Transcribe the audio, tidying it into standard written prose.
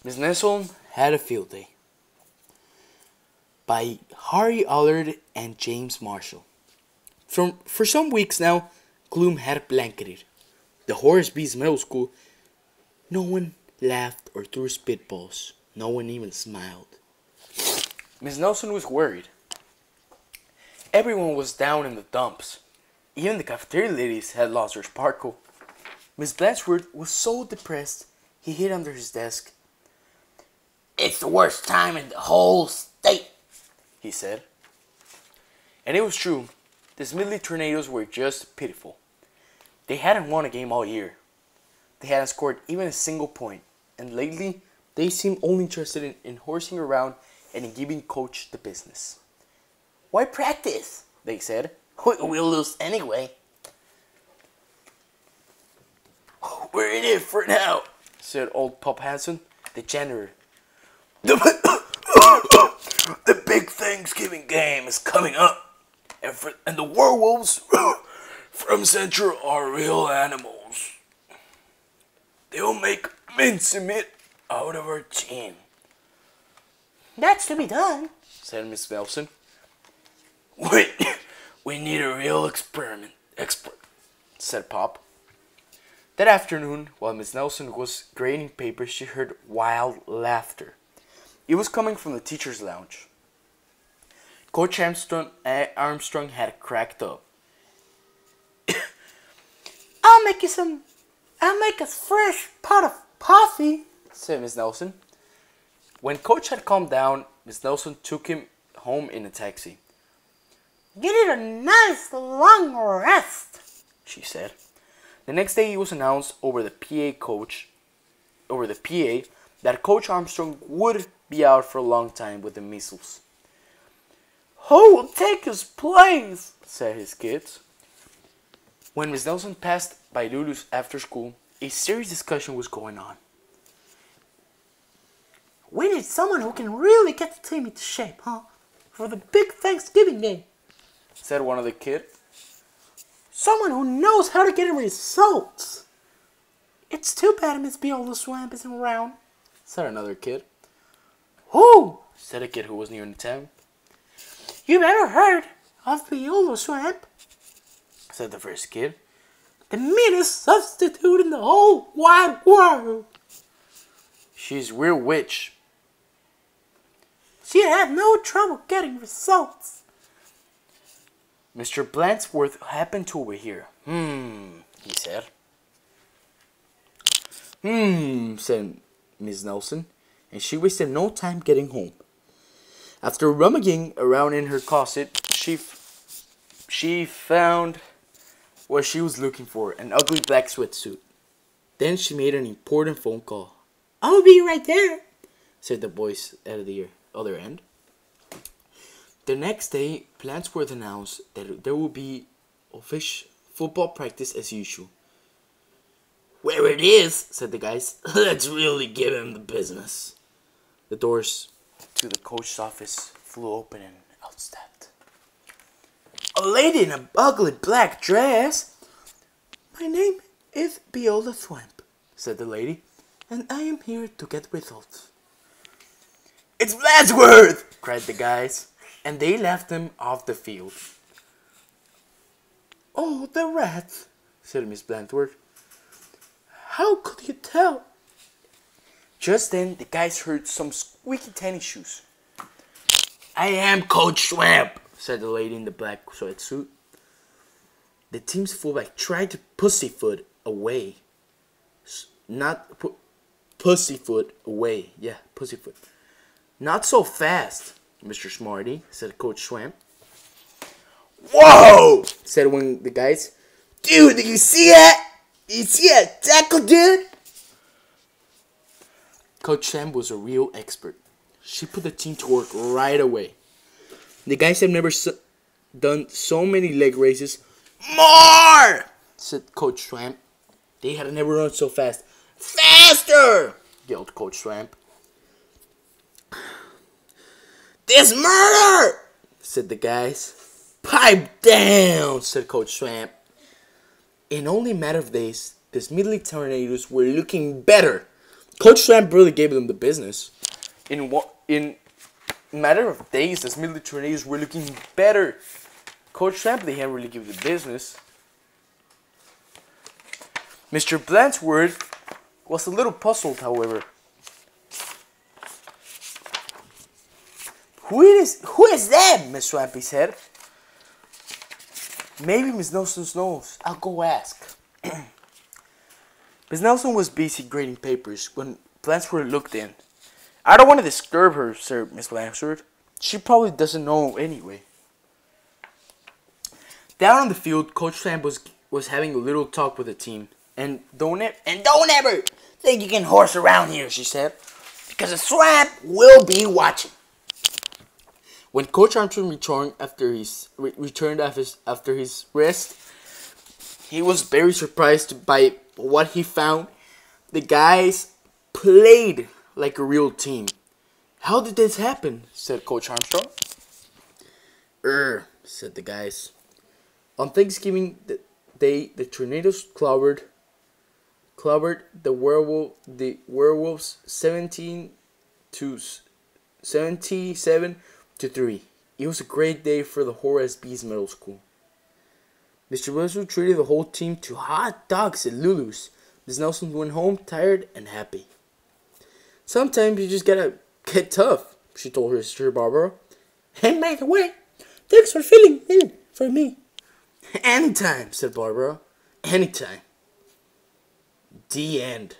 Miss Nelson had a field day by Harry Allard and James Marshall. For some weeks now, gloom had blanketed the Horace Bees Middle School. No one laughed or threw spitballs. No one even smiled. Miss Nelson was worried. Everyone was down in the dumps. Even the cafeteria ladies had lost their sparkle. Miss Blatchford was so depressed he hid under his desk. "It's the worst time in the whole state," he said. And it was true. The Smedley Tornadoes were just pitiful. They hadn't won a game all year. They hadn't scored even a single point. And lately, they seemed only interested in horsing around and in giving coach the business. "Why practice?" they said. "We'll lose anyway." "We're in it for now," said old Pop Hansen, the janitor. The big Thanksgiving game is coming up, and the werewolves from Central are real animals. They'll make mincemeat out of our team." "That's to be done," said Miss Nelson. We need a real expert, said Pop. That afternoon, while Miss Nelson was grading papers, she heard wild laughter. It was coming from the teacher's lounge. Coach Armstrong had cracked up. I'll make a fresh pot of coffee," said Miss Nelson. When Coach had calmed down, Miss Nelson took him home in a taxi. "You need a nice long rest," she said. The next day, it was announced over the PA that Coach Armstrong would be out for a long time with the measles. "Who will take his place?" said his kids. When Miss Nelson passed by Lulu's after school, a serious discussion was going on. "We need someone who can really get the team into shape, huh? For the big Thanksgiving game," said one of the kids. "Someone who knows how to get results." "It's too bad Miss Viola Swamp isn't around," said another kid. "Who?" said a kid who was near in town. "You've ever heard of Viola Swamp?" said the first kid. "The meanest substitute in the whole wide world. She's real witch. She'd have no trouble getting results." Mr. Blandsworth happened to overhear. He said. Said Miss Nelson, and she wasted no time getting home. After rummaging around in her closet, she found what she was looking for, an ugly black sweatsuit. Then she made an important phone call. "I'll be right there," said the voice at the other end. The next day, Blandsworth announced that there would be official football practice as usual. "Where it is," said the guys. "Let's really give him the business." The doors to the coach's office flew open and out stepped a lady in an ugly black dress. "My name is Viola Swamp," said the lady, "and I am here to get results." "It's Blandsworth!" cried the guys, and they left him off the field. "Oh, the rats," said Miss Blandsworth. "How could you tell?" Just then, the guys heard some squeaky tennis shoes. "I am Coach Swamp," said the lady in the black sweatsuit. The team's fullback tried to pussyfoot away. Pussyfoot away. Yeah, pussyfoot. "Not so fast, Mr. Smarty," said Coach Swamp. "Whoa!" said one of the guys. "Dude, did you see that? Did you see that tackle, dude?" Coach Swamp was a real expert. She put the team to work right away. The guys have never done so many leg races. "More!" said Coach Swamp. They had never run so fast. "Faster!" yelled Coach Swamp. "This murder!" said the guys. "Pipe down!" said Coach Swamp. In only a matter of days, the Smedley Tornadoes were looking better. Coach Swamp really gave them the business. In matter of days, as Military Tornadoes were looking better, Coach Swamp, they hadn't really given the business. Mr. Blanchworth was a little puzzled, however. Who is that? Miss Swampy said. Maybe Miss Nelson knows. I'll go ask. Miss Nelson was busy grading papers when Blanchworth looked in. I don't want to disturb her, sir, Miss Blanchworth. She probably doesn't know anyway. Down on the field, Coach Swamp was having a little talk with the team. And don't ever think you can horse around here, she said, because the Swamp will be watching. When Coach Armstrong returned after his rest, he was very surprised by what he found. The guys played like a real team. How did this happen? Said Coach Armstrong. Said the guys. On Thanksgiving Day, the Tornadoes clobbered the werewolves 77 to 3. It was a great day for the Horace Bees Middle School. Mr. Wilson treated the whole team to hot dogs at Lulu's. Miss Nelson went home tired and happy. Sometimes you just gotta get tough, she told her sister Barbara. And by the way, thanks for filling in for me. Anytime, said Barbara. Anytime. The end.